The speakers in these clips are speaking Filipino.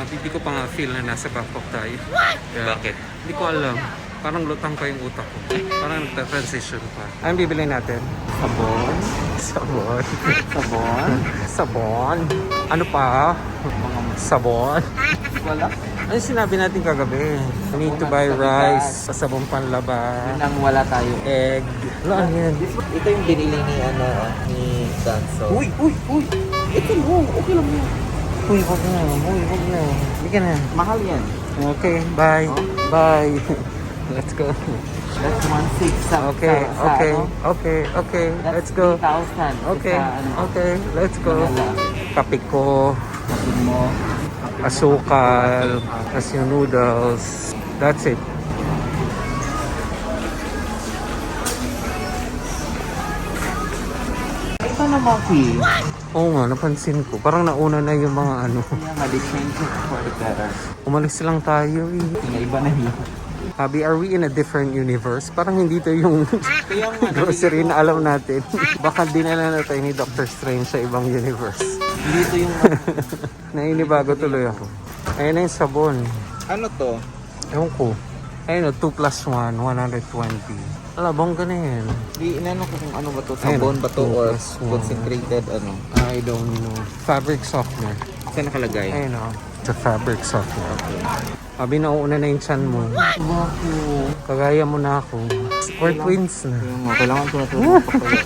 Hindi ko pa nga feel na nasa Bangkok tayo. Bakit? Hindi ko alam. Parang lutang pa yung utak ko. Parang nagta-transition pa. Anong bibili natin? Sabon. Sabon. Sabon. Sabon. Ano pa? Sabon. Wala. Ano sinabi natin kagabi? I need to buy rice, pasabong panlaba, Yun ang wala tayo. egg. Ano yan? Ito yung binili ni, ni Danso. Uy! Ito mo. Okay lang yun. Uy, wag na. Hindi ka na. Mahal yan. Okay, bye. Oh. Bye. Let's go. That's 1.6 sa Okay. That's Let's go. 3,000. Okay, let's go. Kape ko, Kapag mo. asukal, tas yung noodles. That's it. Ito na Mackee. Oo nga, napansin ko. Parang nauna na yung mga ano. Kaya nga, they change it for the better. Umalis lang tayo eh. Iba na yun. Habi, are we in a different universe? Parang hindi to yung Kaya nga, grocery na alam natin. Baka dinala na tayo ni Dr. Strange sa ibang universe. dito yung... Nainibago tuloy ako. Ayun na yung sabon. Ano to? Ewan ko. Ayun o, 2 plus 1, 120. Ala, bongga na yan. Inano ko kung ano ba to? Ayun, Sabon ba to 2 or plus 1. concentrated ano? I don't know. Fabric softener. Saan nakalagay? Ayun o. It's a fabric softener. Sabi, nauuna na yung chan mo. Wow. Kagaya mo na ako. We're twins na. Yung mga kailangan ko na ito magpapaya.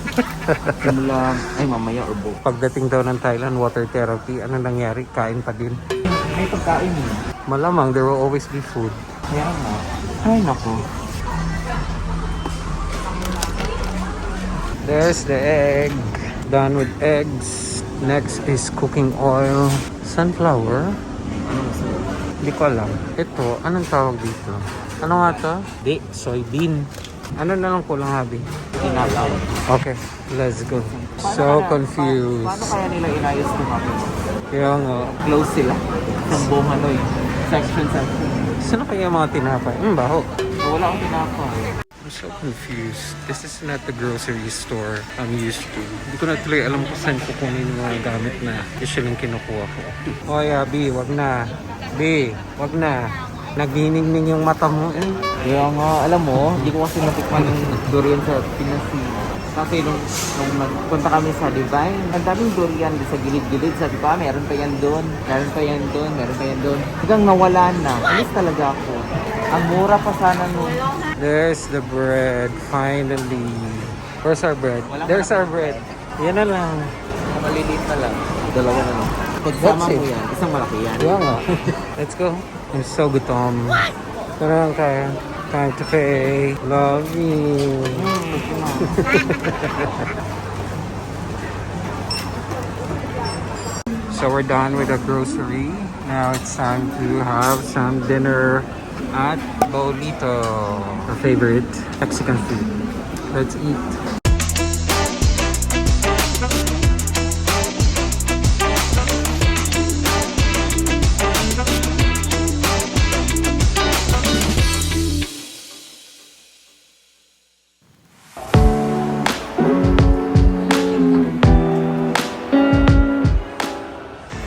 Simula, ay mamaya or bo. Pagdating daw ng Thailand, water therapy, ano nangyari? Kain pa din. May pagkain eh. Malamang, there will always be food. Kaya nga. Ay nako. There's the egg. Done with eggs. Next is cooking oil. Sunflower. Hindi ko alam. Ito, anong tawag dito? Ano nga to? Di, soybean. Ano na lang kulang, Habi? Tinapay. Okay, let's go. So confused. Paano kaya nila inayos ito natin? Kaya nga, Close sila. Sa buong ano eh. Section. saan na kaya mga tinapay? Baho. So, wala akong tinapay. I'm so confused. This is not the grocery store I'm used to. Hindi ko na tuloy alam kung saan kukunin yung mga gamit na usually kinukuha ko. Hoy, B, wag na. B, wag na. Nagniningning yung mata mo eh. Kaya nga, alam mo, hindi ko kasi natikman yung durian sa Pinas. Kasi nung nagpunta kami sa Divine, ang daming durian sa gilid-gilid. Sabi ko, meron pa yan doon. Meron pa yan doon. Hanggang nawala na. Alis talaga ako. Ang mura pa sana nun. There's the bread, finally. Where's our bread? There's our bread. Yan na lang. Maliliit na lang. Dalawa na lang. Pagsama That's mo it. yan, isang malaki yan. Kaya nga. Let's go. I'm so gutom. Tara lang tayo. Time to pay. Love you. So we're done with the grocery. Now it's time to have some dinner at Bolito, our favorite Mexican food. Let's eat.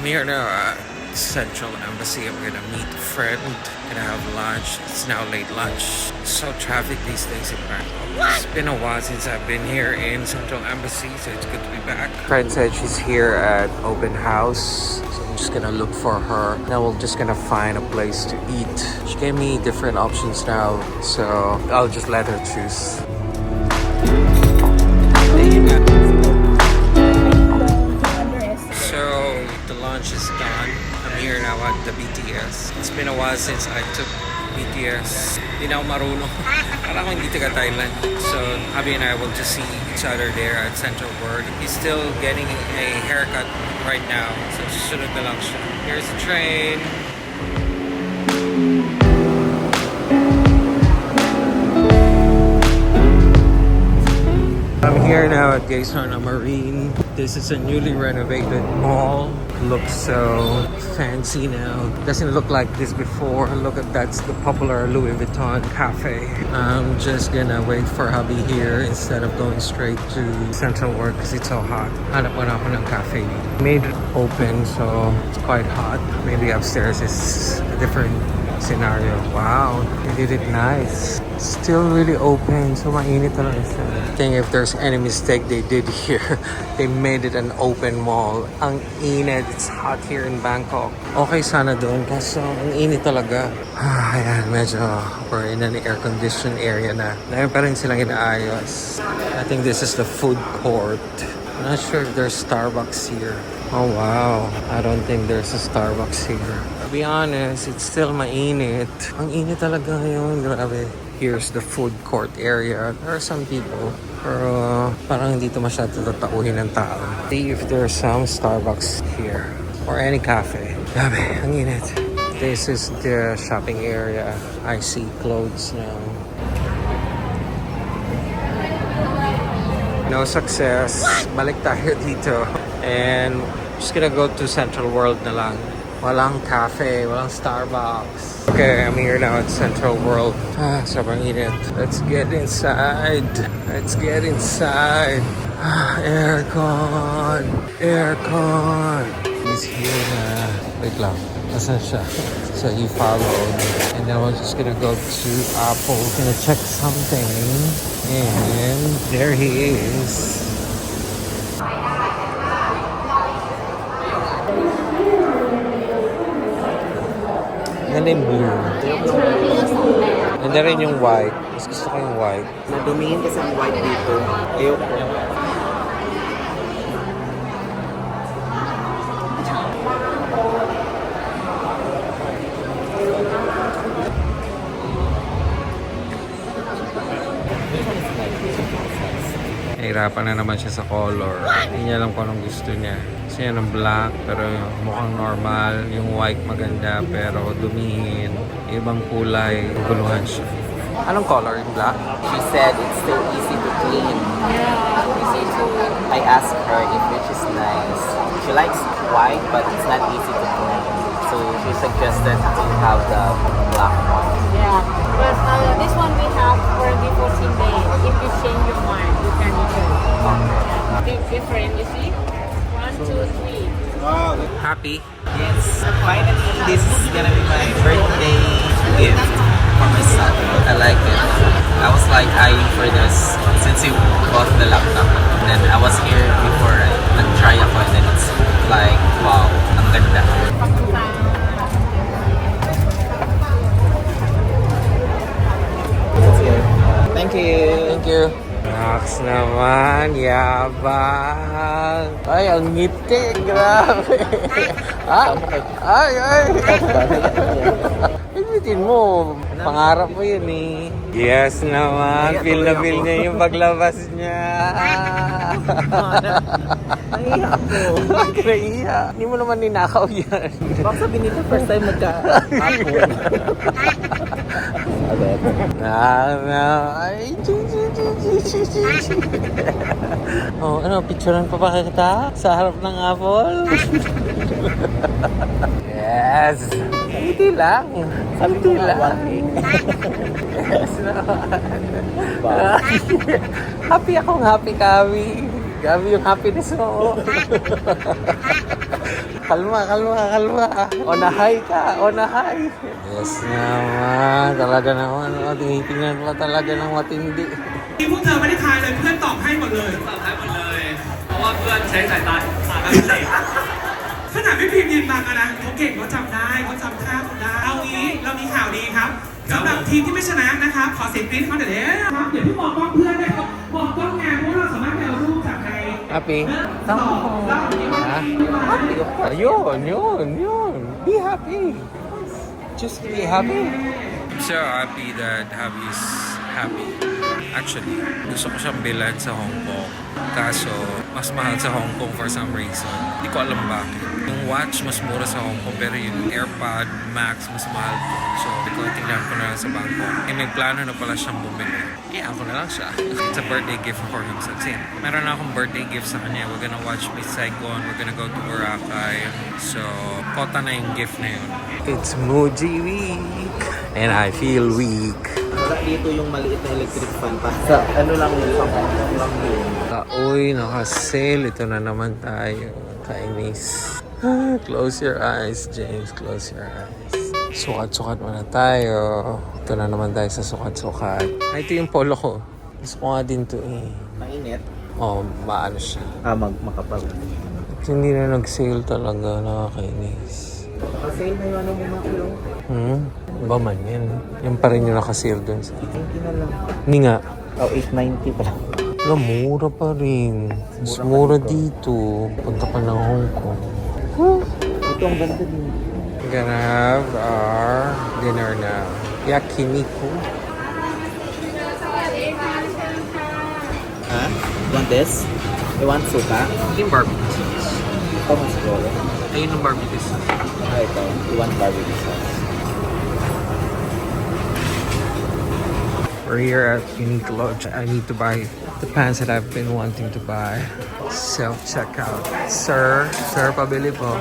Here now at Central Embassy. I'm gonna meet a friend, gonna have lunch. It's now late lunch. So traffic these days in Bangkok. It's been a while since I've been here in Central Embassy, so it's good to be back. Friend said she's here at open house, so I'm just gonna look for her. Now we're just gonna find a place to eat. She gave me different options now, so I'll just let her choose. Lunch is done. I'm here now at the BTS. It's been a while since I took BTS. Hindi na ako marunong. Parang ako hindi taga Thailand. So, Hubbee and I will just see each other there at Central World. He's still getting a haircut right now. So, susunod na lang siya. Here's the train. I'm here now at Gaysona Marine. This is a newly renovated mall. looks so fancy now. Doesn't look like this before. Look at that's the popular Louis Vuitton cafe. I'm just gonna wait for Hubbee here instead of going straight to Central World because it's so hot. Hanap mo na ako ng cafe. Made it open so it's quite hot. Maybe upstairs is a different scenario. Wow, they did it nice. Still really open, so mainit talaga siya. I think if there's any mistake they did here, they made it an open mall. Ang init, it's hot here in Bangkok. Okay sana doon, kaso ang init talaga. Ayan, medyo we're in an air-conditioned area na. Dahil pa rin silang inaayos. I think this is the food court. I'm not sure if there's Starbucks here. Oh wow, I don't think there's a Starbucks here. To be honest, it's still mainit. Ang init talaga ngayon, grabe. Here's the food court area. There are some people, pero parang hindi ito masyado tatauhin ng tao. See if there's some Starbucks here or any cafe. Grabe, ang init. This is the shopping area. I see clothes now. No success. Balik tayo dito. And just gonna go to Central World na lang. Walang cafe, walang Starbucks. Okay, I'm here now at Central World. Sobrang init. Let's get inside. Let's get inside. Aircon. Aircon. He's here na. Wait lang. Asan siya? So he followed. And now I'm just gonna go to Apple. Gonna check something. And there he is. Ganda yung blue. Ganda rin yung white. Mas gusto ko yung white. Nadumihin kasi ang white dito. Ayoko. Nahirapan na naman siya sa color. Hindi niya alam kung anong gusto niya. Gusto niya ng black pero mukhang normal. Yung white maganda pero dumihin. Ibang kulay. Guluhan siya. Anong color yung black? She said it's so easy to clean. Yeah, easy to. I asked her if which is nice. She likes white, but it's not easy to clean. So she suggested to have the black one. Yeah, but this one we have for the 14 days. If you change your mind, you can return. Yeah. Big different, you see? 1, 2, 3. Happy? Yes. Finally, this is gonna be my birthday gift for my son. I like it. I was like eyeing for this since he bought the laptop. And then I was here before nag-try ako and then it's like, wow, ang ganda. Thank you. Thank you. Max naman, yabang. Ay, ang ngiti, grabe. Ay. Ingnitin mo, pangarap mo yun eh. Yes naman, feel na feel niya yung paglabas niya. Nahiya ko. Bakit nahiya? Hindi mo naman ninakaw yan. Baka sabihin nito first time magka-apple. Ay, oh, ano, picturean pa ba kita sa harap ng apple? Yes! Saliti lang. Saliti lang. Yes naman. Happy akong happy, Gabi. Gabi yung happiness mo. Kalma. Onahay ka, onahay. Yes naman. Talaga naman. Tinitingnan mo talaga ng matindi. ที่พวกเธอไม่ได้ทายเลยเพื่อนตอบให้หมดเลยตอบให้หมดเลย เพราะว่าเพื่อนใช้สายตากันเลยขนาดพี่พิมพ์ยืนบังอะนะเขาเก่งเขาจำได้เขาจำท่าคุณได้เอางี้เรามีข่าวดีครับสำหรับทีมที่ไม่ชนะนะครับขอเสียงกรี๊ดเขาหน่อยเด้ครับเดี๋ยวพี่บอกกล้องเพื่อนนะครับบอกกล้องงานเพราะเราสามารถไปเอารูปจากใน Happy? สองแล้ว Ayun. Be happy. Just be happy. I'm so happy that Hubbee is happy. Actually, gusto ko siyang bilan sa Hong Kong. Kaso, mas mahal sa Hong Kong for some reason. Hindi ko alam bakit. Yung watch, mas mura sa Hong Kong. Pero yung Airpod Max, mas mahal po. So, tingnan ko na lang sa Bangkok. May plano na pala siyang bumili. Ako na lang siya. It's a birthday gift for him. So, meron na akong birthday gift sa kanya. We're gonna watch Miss Saigon. We're gonna go to Boracay. So, kota na yung gift na yun. It's Muji Week. And I feel weak. Wala dito yung maliit na electric fan pa. Sa ano lang yun, pang lang yun. Uy, naka-sale. Ito na naman tayo. Kainis. Close your eyes, James. Close your eyes. Sukat-sukat muna tayo. Ito na naman tayo sa sukat-sukat. Ito yung polo ko. Gusto ko nga din to eh. Mainit. Maano siya. Makapal. At hindi na nag-sale talaga. Nakakainis. Naka-sale na yung ano mo makulo. Ba man yan. Yan pa rin yung naka-sale dun sa... 90 na lang. Hindi nga. 890 pa lang. Mura pa rin. Mas mura dito. Punta pa ng Hong Kong. Ito ang ganda din. We're gonna have our dinner now. Yakiniku. Ha? You want this? You want suka? Yung barbecue sauce. Ito mas stroll. Ayun yung barbecue sauce. Ito. You want barbecue sauce? We're here at Unique Lodge. I need to buy the pants that I've been wanting to buy. Self-checkout. Sir, pabili po.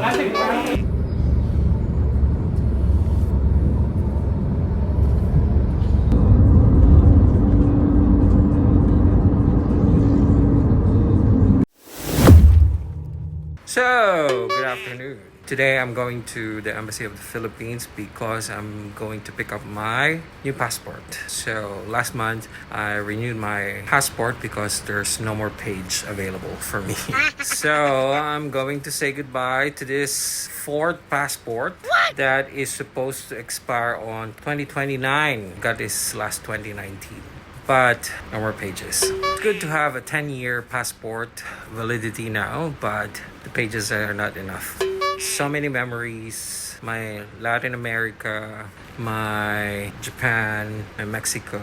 So, good afternoon. Today I'm going to the Embassy of the Philippines because I'm going to pick up my new passport. So last month I renewed my passport because there's no more page available for me. So I'm going to say goodbye to this fourth passport that is supposed to expire on 2029. Got this last 2019. But no more pages. It's good to have a 10-year passport validity now, but the pages are not enough. So many memories. My Latin America, my Japan, my Mexico,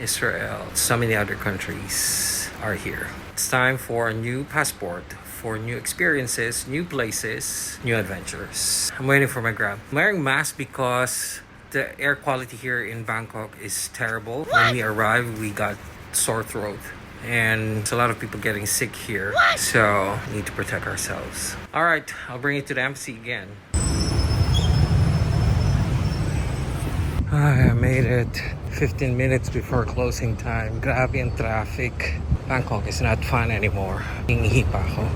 Israel, so many other countries are here. It's time for a new passport, for new experiences, new places, new adventures. I'm waiting for my grab. I'm wearing mask because the air quality here in Bangkok is terrible. When we arrived, we got sore throat. And there's a lot of people getting sick here. So, we need to protect ourselves. Alright, I'll bring you to the embassy again. I made it 15 minutes before closing time. Grabe ang traffic. Bangkok is not fun anymore. Hingihi pa ako.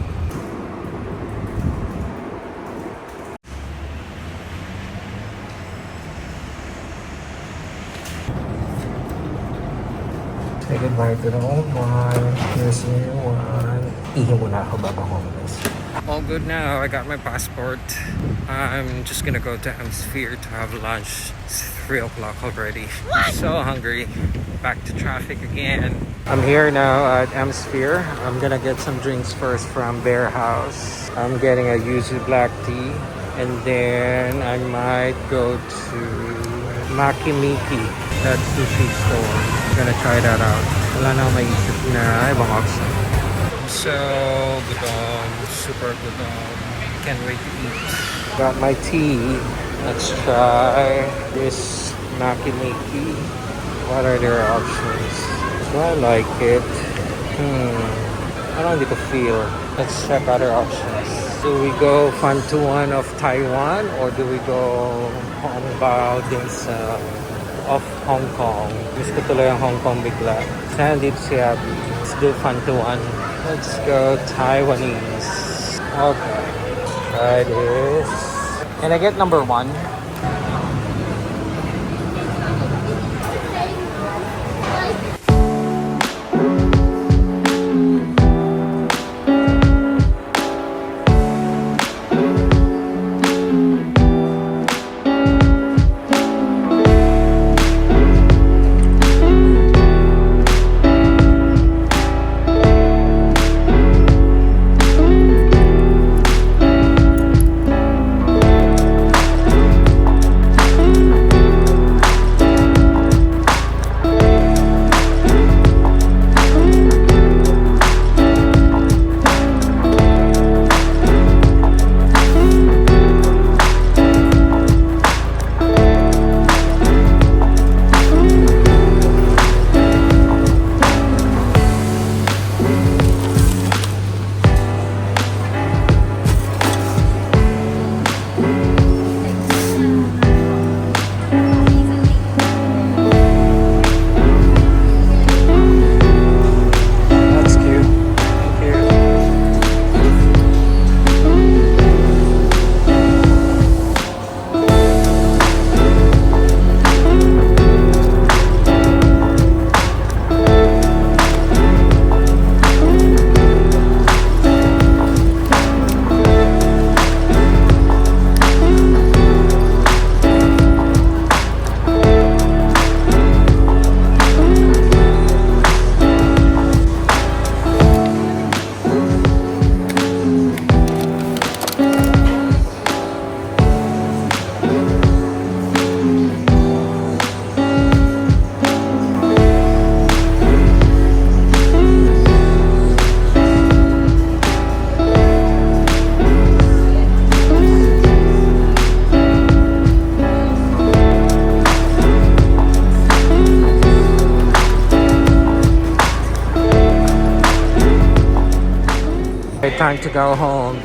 Say goodbye to the old one. Here's the new one. Ihi muna ako bago homeless. All good now. I got my passport. I'm just gonna go to EmSphere to have lunch. It's 3 o'clock already. I'm so hungry. Back to traffic again. I'm here now at EmSphere. I'm gonna get some drinks first from Bear House. I'm getting a yuzu black tea. And then I might go to Mackee, that sushi store. I'm gonna try that out. Wala na akong maisip na ibang option. So, gutom. Super gutom. Can't wait to eat. Got my tea. Let's try this Mackee. What are their options? Do I like it? I don't need to feel. Let's check other options. Do we go Fantuan of Taiwan or do we go Hongbao din sa of Hong Kong? Miss ko tuloy ang Hong Kong bigla. Sana dito si Abby. Let's do Fantuan. Let's go Taiwanese. Okay. Try this. Can I get number 1? Okay, time to go home.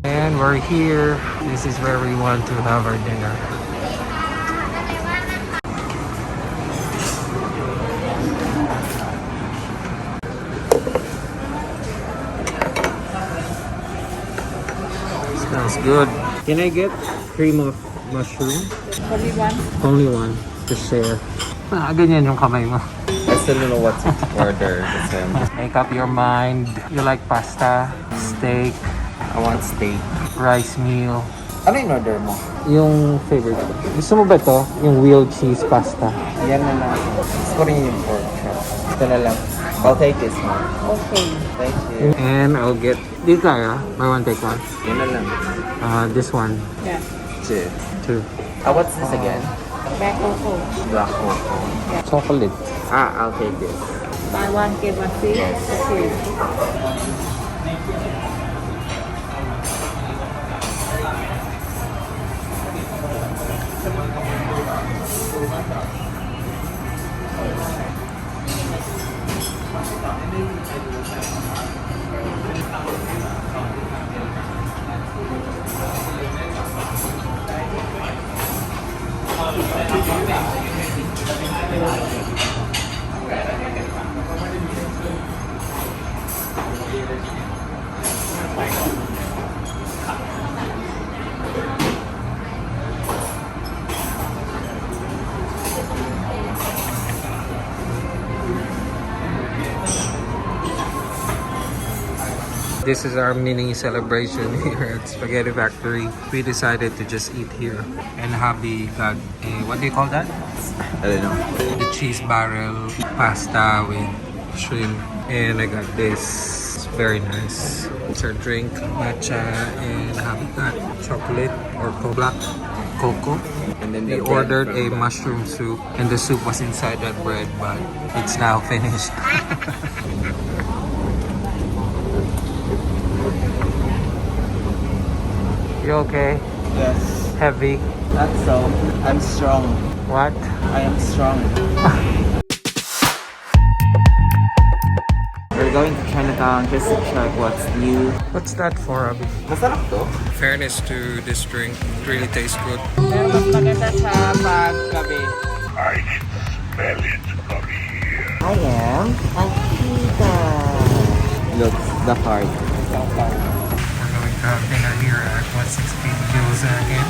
And we're here. This is where we want to have our dinner. Smells good. Can I get cream of mushroom? Only one. Only one to share. Ganyan yung kamay mo. I still don't know what to order. Make up your mind. You like pasta, steak, I want steak. rice meal. Ano yung order mo? Yung favorite ko. Gusto mo ba to? Yung wheeled cheese pasta. Yan na lang. Gusto ko rin yung pork chop. Ito na lang. I'll take this one. Okay. Thank you. And I'll get... Dito tayo. Buy one, take one. Yan na lang. This one. Yeah. Two. Two. What's this again? Black cocoa. Black cocoa. Chocolate. I'll take this. Buy one, get one free. Yes. Okay. This is our mini celebration here at Spaghetti Factory. We decided to just eat here. And Hubbee got a, what do you call that? I don't know. The cheese barrel pasta with shrimp. And I got this. It's very nice. It's our drink, matcha, and Hubbee got chocolate or black cocoa. And then We the bread ordered from a mushroom soup, and the soup was inside that bread, but it's now finished. You okay? Yes. Heavy? Not so. I'm strong. What? I am strong. We're going to Chinatown just to check what's new. What's that for, Abby? Masarap to. Fairness to this drink, it really tastes good. Pero mas maganda sa paggabi. I can smell it from here. I am Akita. Look, the heart. We're going to have dinner here at 160 Gyoza again.